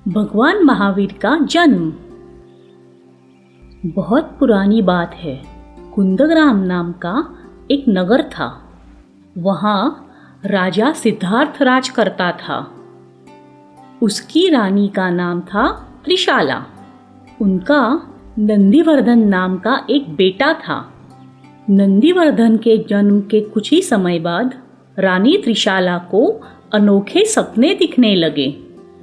भगवान महावीर का जन्म। बहुत पुरानी बात है। कुंदग्राम नाम का एक नगर था। वहाँ राजा सिद्धार्थ राज करता था। उसकी रानी का नाम था त्रिशाला। उनका नंदीवर्धन नाम का एक बेटा था। नंदीवर्धन के जन्म के कुछ ही समय बाद रानी त्रिशाला को अनोखे सपने दिखने लगे।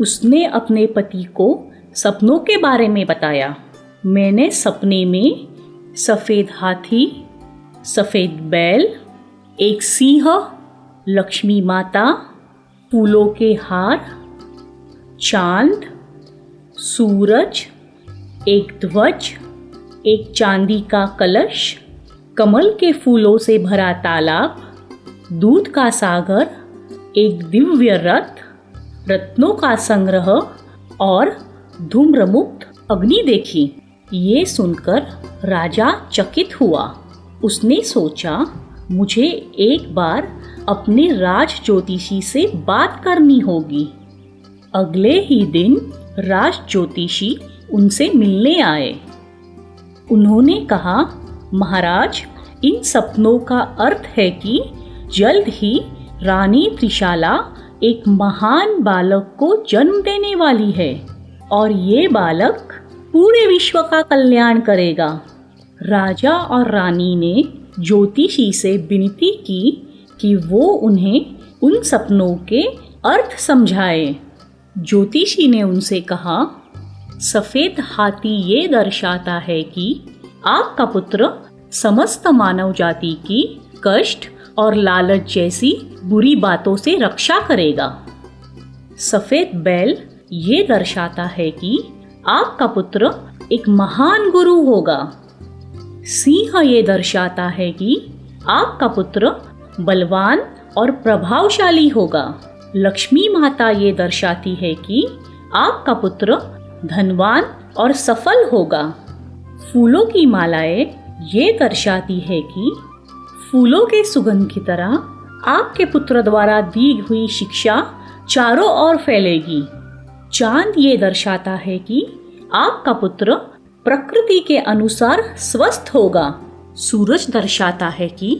उसने अपने पति को सपनों के बारे में बताया। मैंने सपने में सफ़ेद हाथी, सफ़ेद बैल, एक सिंह, लक्ष्मी माता, फूलों के हार, चांद, सूरज, एक ध्वज, एक चांदी का कलश, कमल के फूलों से भरा तालाब, दूध का सागर, एक दिव्य रथ, रत्नों का संग्रह और धूम्रमुक्त अग्नि देखी। ये सुनकर राजा चकित हुआ। उसने सोचा, मुझे एक बार अपने राज ज्योतिषी से बात करनी होगी। अगले ही दिन राज ज्योतिषी उनसे मिलने आए। उन्होंने कहा, महाराज, इन सपनों का अर्थ है कि जल्द ही रानी त्रिशाला एक महान बालक को जन्म देने वाली है और ये बालक पूरे विश्व का कल्याण करेगा। राजा और रानी ने ज्योतिषी से विनती की कि वो उन्हें उन सपनों के अर्थ समझाए। ज्योतिषी ने उनसे कहा, सफ़ेद हाथी ये दर्शाता है कि आपका पुत्र समस्त मानव जाति की कष्ट और लालच जैसी बुरी बातों से रक्षा करेगा। सफ़ेद बैल ये दर्शाता है कि आपका पुत्र एक महान गुरु होगा। सिंह ये दर्शाता है कि आपका पुत्र बलवान और प्रभावशाली होगा। लक्ष्मी माता ये दर्शाती है कि आपका पुत्र धनवान और सफल होगा। फूलों की मालाएं ये दर्शाती है कि फूलों के सुगंध की तरह आपके पुत्र द्वारा दी हुई शिक्षा चारों ओर फैलेगी। चांद ये दर्शाता है कि आपका पुत्र प्रकृति के अनुसार स्वस्थ होगा। सूरज दर्शाता है कि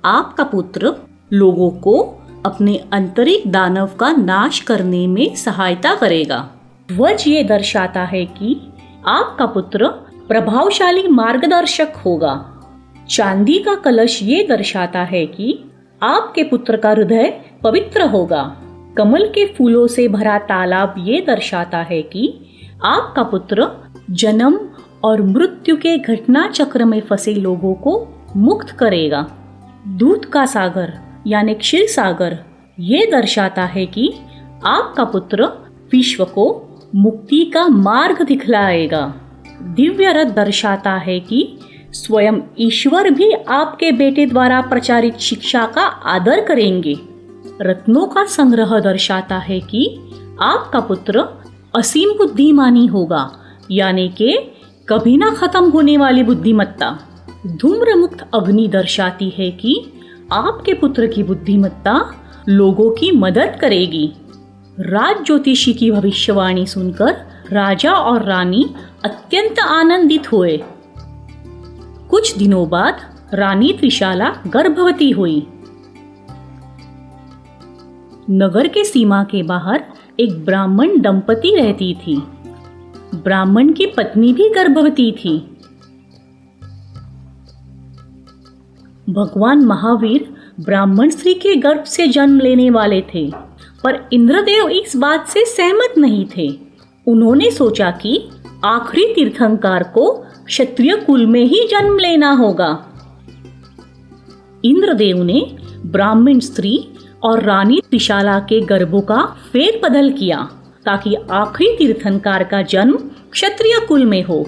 आपका पुत्र लोगों को अपने आंतरिक दानव का नाश करने में सहायता करेगा। ध्वज ये दर्शाता है कि आपका पुत्र प्रभावशाली मार्गदर्शक होगा। चांदी का कलश ये दर्शाता है कि आपके पुत्र का हृदय पवित्र होगा। कमल के फूलों से भरा तालाब ये दर्शाता है कि आपका पुत्र जन्म और मृत्यु के घटना चक्र में फंसे लोगों को मुक्त करेगा। दूध का सागर यानी क्षीर सागर ये दर्शाता है कि आपका पुत्र विश्व को मुक्ति का मार्ग दिखलाएगा। दिव्य रथ दर्शाता है कि स्वयं ईश्वर भी आपके बेटे द्वारा प्रचारित शिक्षा का आदर करेंगे। रत्नों का संग्रह दर्शाता है कि आपका पुत्र असीम बुद्धिमानी होगा, यानी कि कभी ना खत्म होने वाली बुद्धिमत्ता। धूम्रमुक्त अग्नि दर्शाती है कि आपके पुत्र की बुद्धिमत्ता लोगों की मदद करेगी। राज ज्योतिषी की भविष्यवाणी सुनकर राजा और रानी अत्यंत आनंदित हुए। कुछ दिनों बाद रानी त्रिशाला गर्भवती हुई। नगर के सीमा के बाहर एक ब्राह्मण दंपति रहती थी। ब्राह्मण की पत्नी भी गर्भवती थी। भगवान महावीर ब्राह्मण स्त्री के गर्भ से जन्म लेने वाले थे, पर इंद्रदेव इस बात से सहमत नहीं थे। उन्होंने सोचा कि आखिरी तीर्थंकर को क्षत्रिय कुल में ही जन्म लेना होगा। इंद्रदेव ने ब्राह्मण स्त्री और रानी त्रिशाला के गर्भों का फेरबदल किया ताकि आखिरी तीर्थंकर का जन्म क्षत्रिय कुल में हो।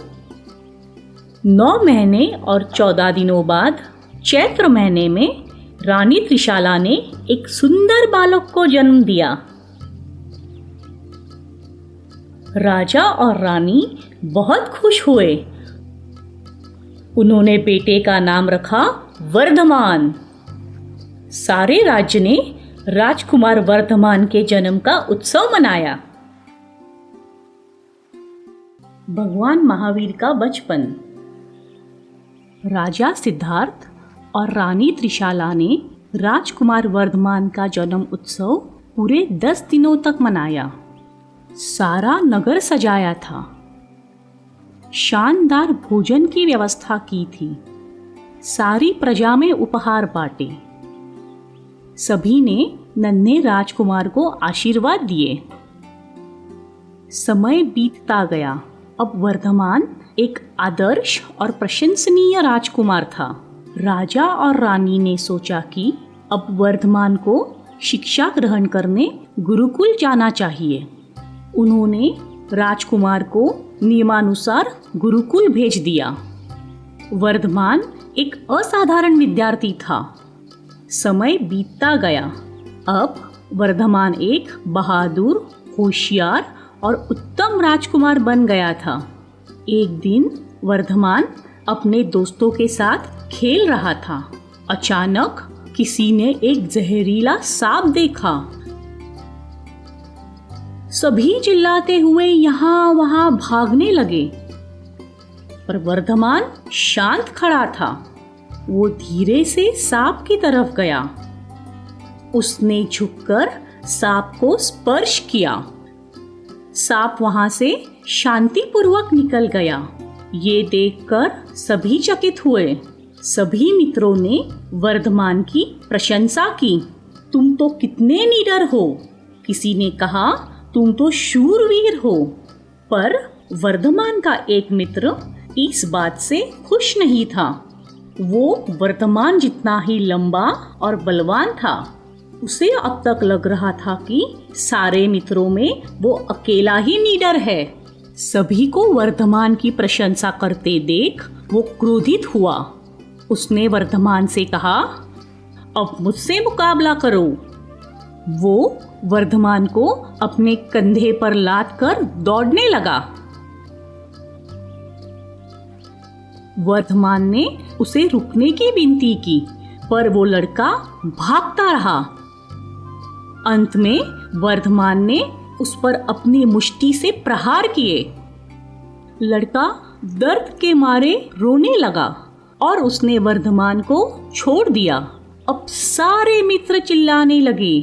9 महीने और 14 दिनों बाद चैत्र महीने में रानी त्रिशाला ने एक सुंदर बालक को जन्म दिया। राजा और रानी बहुत खुश हुए। उन्होंने बेटे का नाम रखा वर्धमान। सारे राज्य ने राजकुमार वर्धमान के जन्म का उत्सव मनाया। भगवान महावीर का बचपन। राजा सिद्धार्थ और रानी त्रिशाला ने राजकुमार वर्धमान का जन्म उत्सव पूरे 10 दिनों तक मनाया। सारा नगर सजाया था, शानदार भोजन की व्यवस्था की थी, सारी प्रजा में उपहार बांटे। सभी ने नन्हे राजकुमार को आशीर्वाद दिए। समय बीतता गया। अब वर्धमान एक आदर्श और प्रशंसनीय राजकुमार था। राजा और रानी ने सोचा कि अब वर्धमान को शिक्षा ग्रहण करने गुरुकुल जाना चाहिए। उन्होंने राजकुमार को नियमानुसार गुरुकुल भेज दिया। वर्धमान एक असाधारण विद्यार्थी था। समय बीतता गया। अब वर्धमान एक बहादुर, होशियार और उत्तम राजकुमार बन गया था। एक दिन वर्धमान अपने दोस्तों के साथ खेल रहा था। अचानक किसी ने एक जहरीला सांप देखा। सभी चिल्लाते हुए यहाँ वहाँ भागने लगे, पर वर्धमान शांत खड़ा था। वो धीरे से सांप की तरफ गया। उसने झुककर सांप को स्पर्श किया। सांप वहां से शांतिपूर्वक निकल गया। ये देखकर सभी चकित हुए। सभी मित्रों ने वर्धमान की प्रशंसा की। तुम तो कितने निडर हो। किसी ने कहा तुम तो शूरवीर हो। पर वर्धमान का एक मित्र इस बात से खुश नहीं था। वो वर्धमान जितना ही लंबा और बलवान था। उसे अब तक लग रहा था कि सारे मित्रों में वो अकेला ही निडर है। सभी को वर्धमान की प्रशंसा करते देख वो क्रोधित हुआ। उसने वर्धमान से कहा, अब मुझसे मुकाबला करो। वो वर्धमान को अपने कंधे पर लाद कर दौड़ने लगा। वर्धमान ने उसे रुकने की विनती की, पर वो लड़का भागता रहा। अंत में वर्धमान ने उस पर अपनी मुष्टि से प्रहार किए। लड़का दर्द के मारे रोने लगा और उसने वर्धमान को छोड़ दिया। अब सारे मित्र चिल्लाने लगे,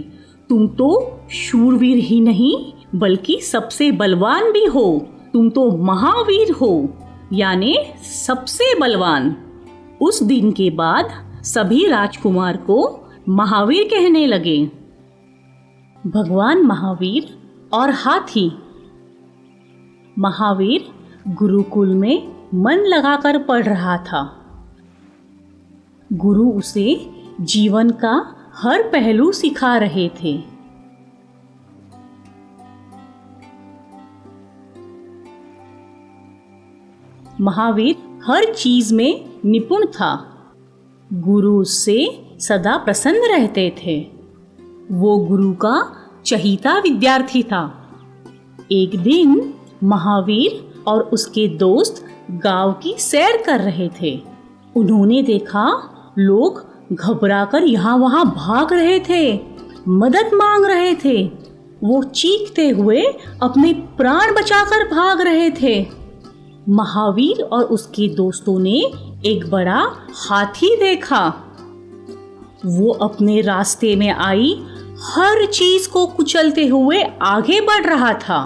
तुम तो शूरवीर ही नहीं बल्कि सबसे बलवान भी हो। तुम तो महावीर हो, यानी सबसे बलवान। उस दिन के बाद सभी राजकुमार को महावीर कहने लगे। भगवान महावीर और हाथी। महावीर गुरुकुल में मन लगाकर पढ़ रहा था। गुरु उसे जीवन का हर पहलू सिखा रहे थे। महावीर हर चीज में निपुण था। गुरु उससे सदा प्रसन्न रहते थे। वो गुरु का चहीता विद्यार्थी था। एक दिन महावीर और उसके दोस्त गांव की सैर कर रहे थे। उन्होंने देखा लोग घबराकर यहाँ वहाँ भाग रहे थे, मदद मांग रहे थे। वो चीखते हुए अपने प्राण बचाकर भाग रहे थे। महावीर और उसके दोस्तों ने एक बड़ा हाथी देखा। वो अपने रास्ते में आई हर चीज को कुचलते हुए आगे बढ़ रहा था।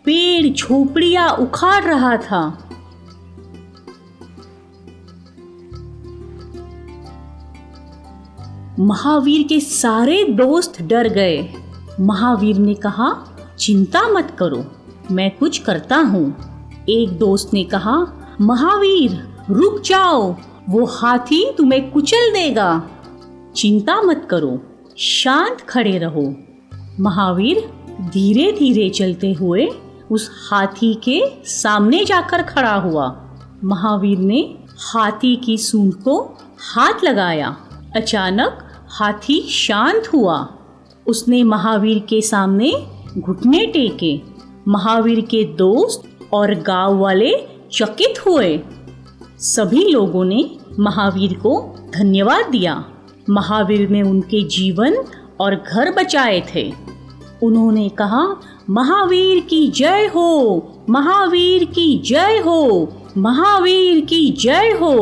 पेड़ झोपड़ियां उखाड़ रहा था। महावीर के सारे दोस्त डर गए। महावीर ने कहा, चिंता मत करो, मैं कुछ करता हूँ। एक दोस्त ने कहा, महावीर रुक जाओ, वो हाथी तुम्हें कुचल देगा। चिंता मत करो, शांत खड़े रहो। महावीर धीरे धीरे चलते हुए उस हाथी के सामने जाकर खड़ा हुआ। महावीर ने हाथी की सूंड को हाथ लगाया। अचानक हाथी शांत हुआ। उसने महावीर के सामने घुटने टेके। महावीर के दोस्त और गांव वाले चकित हुए। सभी लोगों ने महावीर को धन्यवाद दिया। महावीर ने उनके जीवन और घर बचाए थे। उन्होंने कहा, महावीर की जय हो, महावीर की जय हो, महावीर की जय हो।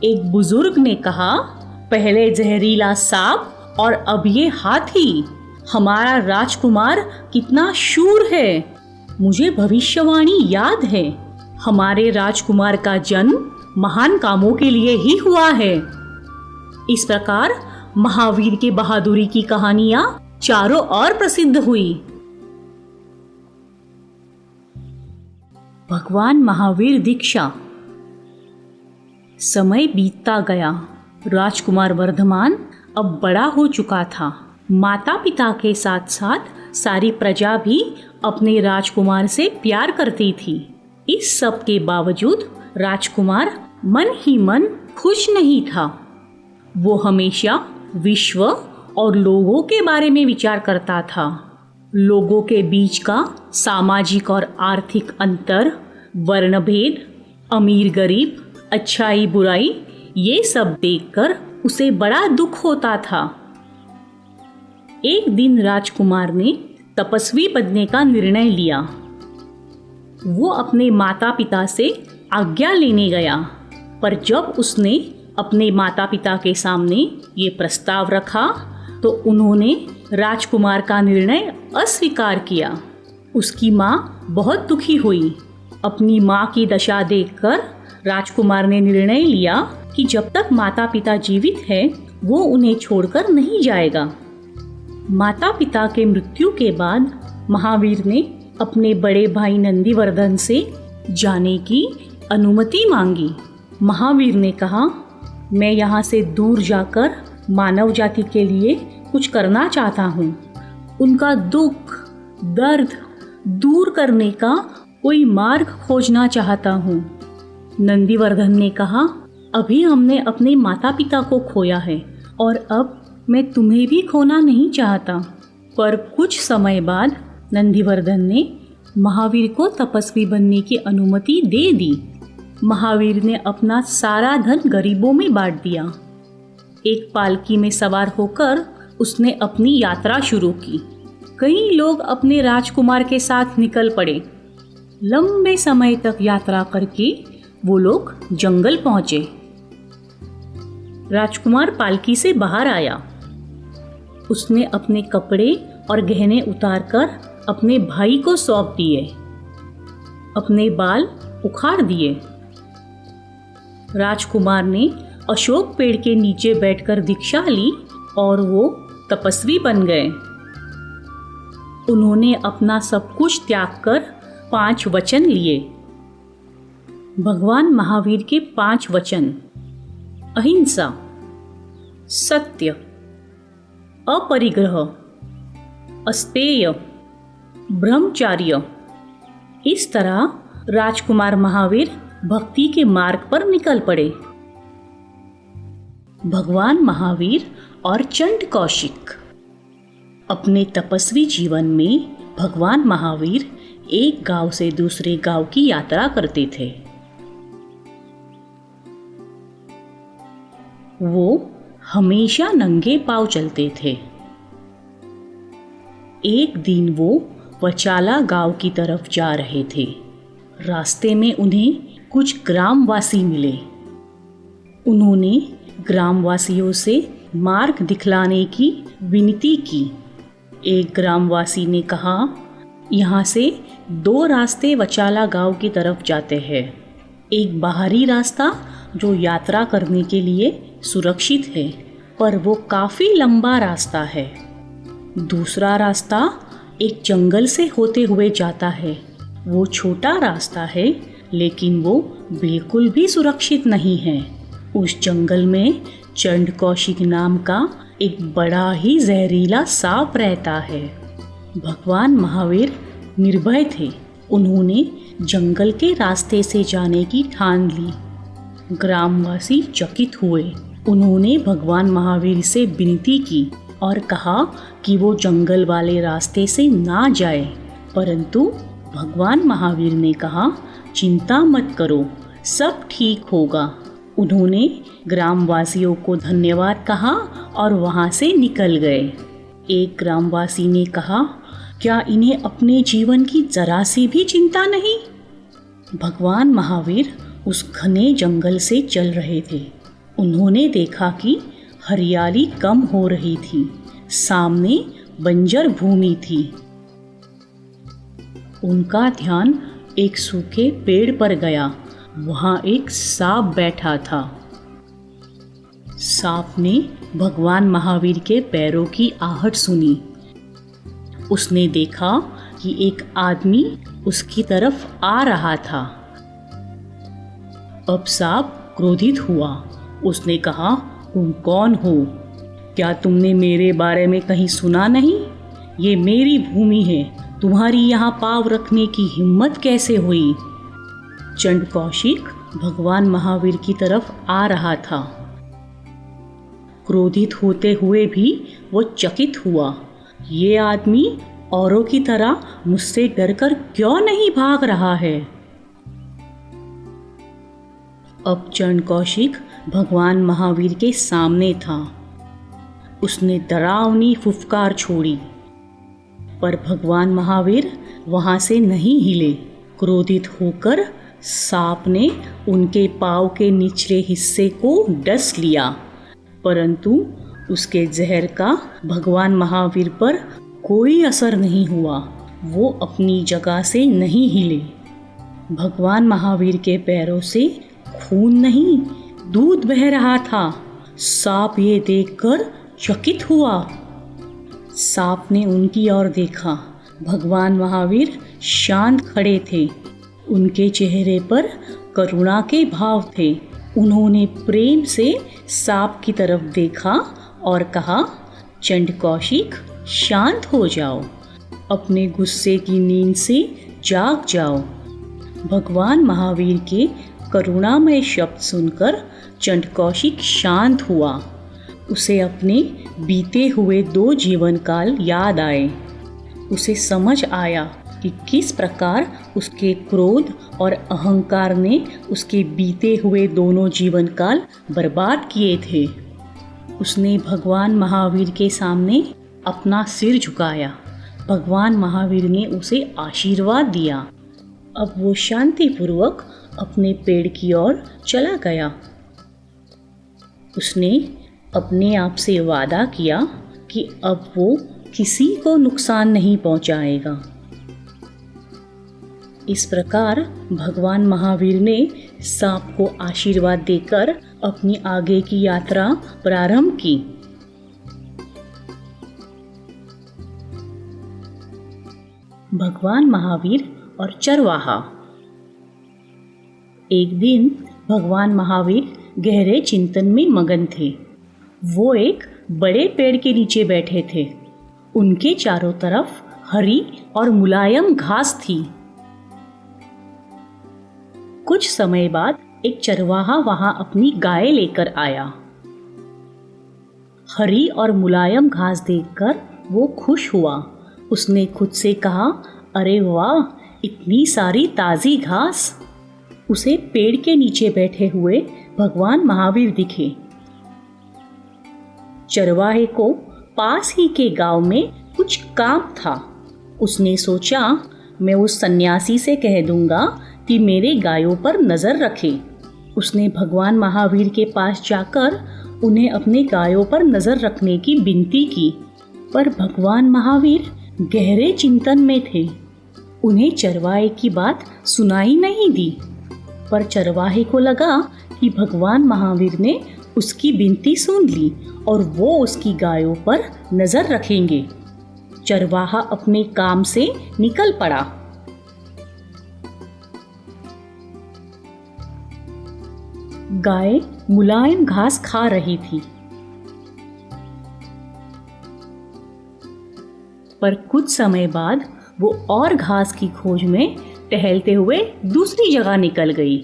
एक बुजुर्ग ने कहा, पहले जहरीला सांप और अब ये हाथी। हमारा राजकुमार कितना शूर है। मुझे भविष्यवाणी याद है। हमारे राजकुमार का जन्म महान कामों के लिए ही हुआ है। इस प्रकार महावीर के बहादुरी की कहानियां चारों ओर प्रसिद्ध हुई। भगवान महावीर दीक्षा। समय बीतता गया। राजकुमार वर्धमान अब बड़ा हो चुका था। माता पिता के साथ साथ सारी प्रजा भी अपने राजकुमार से प्यार करती थी। इस सब के बावजूद राजकुमार मन ही मन खुश नहीं था। वो हमेशा विश्व और लोगों के बारे में विचार करता था। लोगों के बीच का सामाजिक और आर्थिक अंतर, वर्णभेद, अमीर गरीब, अच्छाई बुराई, ये सब देखकर उसे बड़ा दुख होता था। एक दिन राजकुमार ने तपस्वी बनने का निर्णय लिया। वो अपने माता पिता से आज्ञा लेने गया, पर जब उसने अपने माता पिता के सामने ये प्रस्ताव रखा तो उन्होंने राजकुमार का निर्णय अस्वीकार किया। उसकी माँ बहुत दुखी हुई। अपनी माँ की दशा देखकर राजकुमार ने निर्णय लिया कि जब तक माता पिता जीवित हैं, वो उन्हें छोड़कर नहीं जाएगा। माता पिता के मृत्यु के बाद महावीर ने अपने बड़े भाई नंदीवर्धन से जाने की अनुमति मांगी। महावीर ने कहा, मैं यहाँ से दूर जाकर मानव जाति के लिए कुछ करना चाहता हूँ। उनका दुख दर्द दूर करने का कोई मार्ग खोजना चाहता हूँ। नंदीवर्धन ने कहा, अभी हमने अपने माता पिता को खोया है और अब मैं तुम्हें भी खोना नहीं चाहता। पर कुछ समय बाद नंदीवर्धन ने महावीर को तपस्वी बनने की अनुमति दे दी। महावीर ने अपना सारा धन गरीबों में बांट दिया। एक पालकी में सवार होकर उसने अपनी यात्रा शुरू की। कई लोग अपने राजकुमार के साथ निकल पड़े। लंबे समय तक यात्रा करके वो लोग जंगल पहुंचे। राजकुमार पालकी से बाहर आया। उसने अपने कपड़े और गहने उतारकर अपने भाई को सौंप दिए। अपने बाल उखाड़ दिए। राजकुमार ने अशोक पेड़ के नीचे बैठकर दीक्षा ली और वो तपस्वी बन गए। उन्होंने अपना सब कुछ त्याग कर 5 वचन लिए। भगवान महावीर के 5 वचन: अहिंसा, सत्य, अपरिग्रह, अस्तेय, ब्रह्मचार्य। इस तरह राजकुमार महावीर भक्ति के मार्ग पर निकल पड़े। भगवान महावीर और चंड कौशिक। अपने तपस्वी जीवन में भगवान महावीर एक गांव से दूसरे गांव की यात्रा करते थे। वो हमेशा नंगे पांव चलते थे। एक दिन वो वचाला गांव की तरफ जा रहे थे। रास्ते में उन्हें कुछ ग्रामवासी मिले। उन्होंने ग्रामवासियों से मार्ग दिखलाने की विनती की। एक ग्रामवासी ने कहा, यहाँ से 2 रास्ते वचाला गांव की तरफ जाते हैं। एक बाहरी रास्ता जो यात्रा करने के लिए सुरक्षित है, पर वो काफ़ी लंबा रास्ता है। दूसरा रास्ता एक जंगल से होते हुए जाता है। वो छोटा रास्ता है, लेकिन वो बिल्कुल भी सुरक्षित नहीं है। उस जंगल में चंड कौशिक नाम का एक बड़ा ही जहरीला सांप रहता है। भगवान महावीर निर्भय थे। उन्होंने जंगल के रास्ते से जाने की ठान ली। ग्रामवासी चकित हुए। उन्होंने भगवान महावीर से विनती की और कहा कि वो जंगल वाले रास्ते से ना जाए, परंतु भगवान महावीर ने कहा, चिंता मत करो, सब ठीक होगा। उन्होंने ग्रामवासियों को धन्यवाद कहा और वहाँ से निकल गए। एक ग्रामवासी ने कहा, क्या इन्हें अपने जीवन की जरा सी भी चिंता नहीं? भगवान महावीर उस घने जंगल से चल रहे थे। उन्होंने देखा कि हरियाली कम हो रही थी, सामने बंजर भूमि थी। उनका ध्यान एक सूखे पेड़ पर गया। वहाँ एक सांप बैठा था। सांप ने भगवान महावीर के पैरों की आहट सुनी। उसने देखा कि एक आदमी उसकी तरफ आ रहा था। अब सांप क्रोधित हुआ। उसने कहा, तुम कौन हो? क्या तुमने मेरे बारे में कहीं सुना नहीं? ये मेरी भूमि है, तुम्हारी यहाँ पाँव रखने की हिम्मत कैसे हुई? चंड कौशिक भगवान महावीर की तरफ आ रहा था। क्रोधित होते हुए भी वो चकित हुआ। ये आदमी औरों की तरह मुझसे डरकर क्यों नहीं भाग रहा है? अब चंड कौशिक भगवान महावीर के सामने था। उसने डरावनी फुफकार छोड़ी, पर भगवान महावीर वहां से नहीं हिले। क्रोधित होकर सांप ने उनके पाँव के निचले हिस्से को डस लिया, परंतु उसके जहर का भगवान महावीर पर कोई असर नहीं हुआ। वो अपनी जगह से नहीं हिले। भगवान महावीर के पैरों से खून नहीं, दूध बह रहा था। सांप ये देखकर चकित हुआ। सांप ने उनकी ओर देखा। भगवान महावीर शांत खड़े थे। उनके चेहरे पर करुणा के भाव थे। उन्होंने प्रेम से सांप की तरफ देखा और कहा, चंड कौशिक, शांत हो जाओ, अपने गुस्से की नींद से जाग जाओ। भगवान महावीर के करुणामय शब्द सुनकर चंड कौशिक शांत हुआ। उसे अपने बीते हुए 2 जीवन काल याद आए। उसे समझ आया कि किस प्रकार उसके क्रोध और अहंकार ने उसके बीते हुए दोनों जीवन काल बर्बाद किए थे। उसने भगवान महावीर के सामने अपना सिर झुकाया। भगवान महावीर ने उसे आशीर्वाद दिया। अब वो शांतिपूर्वक अपने पेड़ की ओर चला गया। उसने अपने आप से वादा किया कि अब वो किसी को नुकसान नहीं पहुंचाएगा। इस प्रकार भगवान महावीर ने सांप को आशीर्वाद देकर अपनी आगे की यात्रा प्रारंभ की। भगवान महावीर और चरवाहा। एक दिन भगवान महावीर गहरे चिंतन में मगन थे। वो एक बड़े पेड़ के नीचे बैठे थे। उनके चारों तरफ हरी और मुलायम घास थी। कुछ समय बाद एक चरवाहा वहां अपनी गाय लेकर आया। हरी और मुलायम घास देखकर वो खुश हुआ। उसने खुद से कहा, अरे वाह, इतनी सारी ताजी घास। उसे पेड़ के नीचे बैठे हुए भगवान महावीर दिखे। चरवाहे को पास ही के गांव में कुछ काम था। उसने सोचा, मैं उस सन्यासी से कह दूंगा कि मेरे गायों पर नजर रखे। उसने भगवान महावीर के पास जाकर उन्हें अपने गायों पर नजर रखने की विनती की, पर भगवान महावीर गहरे चिंतन में थे। उन्हें चरवाहे की बात सुनाई नहीं दी, पर चरवाहे को लगा कि भगवान महावीर ने उसकी विनती सुन ली और वो उसकी गायों पर नजर रखेंगे। चरवाहा अपने काम से निकल पड़ा। गाय मुलायम घास खा रही थी, पर कुछ समय बाद वो और घास की खोज में टहलते हुए दूसरी जगह निकल गई।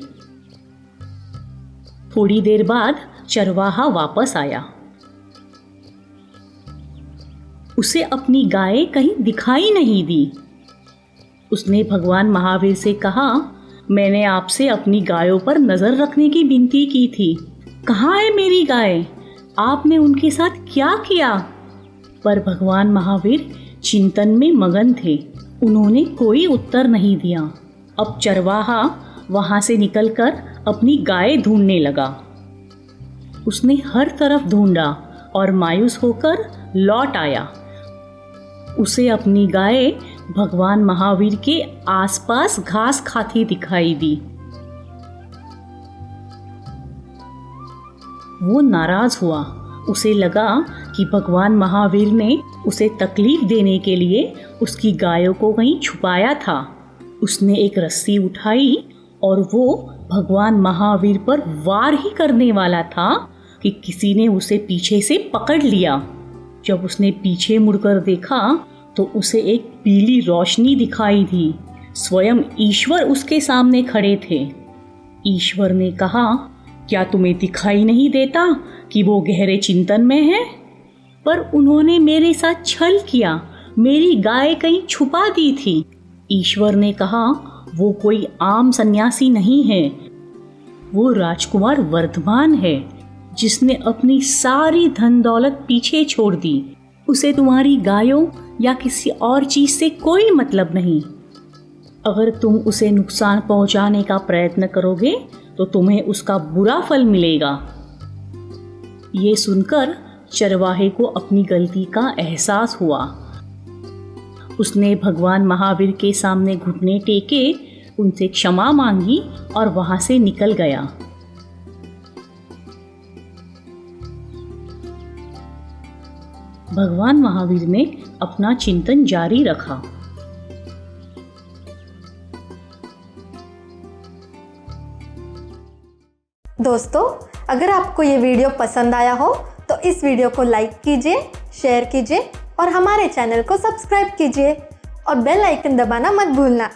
थोड़ी देर बाद चरवाहा वापस आया। उसे अपनी गाय कहीं दिखाई नहीं दी। उसने भगवान महावीर से कहा, मैंने आपसे अपनी गायों पर नजर रखने की विनती की थी। कहाँ है मेरी गाय? आपने उनके साथ क्या किया? पर भगवान महावीर चिंतन में मगन थे। उन्होंने कोई उत्तर नहीं दिया। अब चरवाहा वहां से निकलकर अपनी गाय ढूंढने लगा। उसने हर तरफ ढूंढा और मायूस होकर लौट आया। उसे अपनी गाय भगवान महावीर के आसपास घास खाती दिखाई दी। वो नाराज हुआ। उसे लगा कि भगवान महावीर ने उसे तकलीफ देने के लिए उसकी गायों को कहीं छुपाया था। उसने एक रस्सी उठाई और वो भगवान महावीर पर वार ही करने वाला था कि किसी ने उसे पीछे से पकड़ लिया। जब उसने पीछे मुड़कर देखा तो उसे एक पीली रोशनी दिखाई दी। स्वयं ईश्वर उसके सामने खड़े थे। ईश्वर ने कहा, क्या तुम्हें दिखाई नहीं देता कि वो गहरे चिंतन में है? पर उन्होंने मेरे साथ छल किया, मेरी गाय कहीं छुपा दी थी। ईश्वर ने कहा, वो कोई आम सन्यासी नहीं है, वो राजकुमार वर्धमान है जिसने अपनी सारी धन दौलत पीछे छोड़ दी। उसे तुम्हारी गायों या किसी और चीज से कोई मतलब नहीं। अगर तुम उसे नुकसान पहुंचाने का प्रयत्न करोगे तो तुम्हें उसका बुरा फल मिलेगा। ये सुनकर चरवाहे को अपनी गलती का एहसास हुआ। उसने भगवान महावीर के सामने घुटने टेके, उनसे क्षमा मांगी और वहां से निकल गया। भगवान महावीर ने अपना चिंतन जारी रखा। दोस्तों, अगर आपको ये वीडियो पसंद आया हो तो इस वीडियो को लाइक कीजिए, शेयर कीजिए और हमारे चैनल को सब्सक्राइब कीजिए और बेल आइकन दबाना मत भूलना।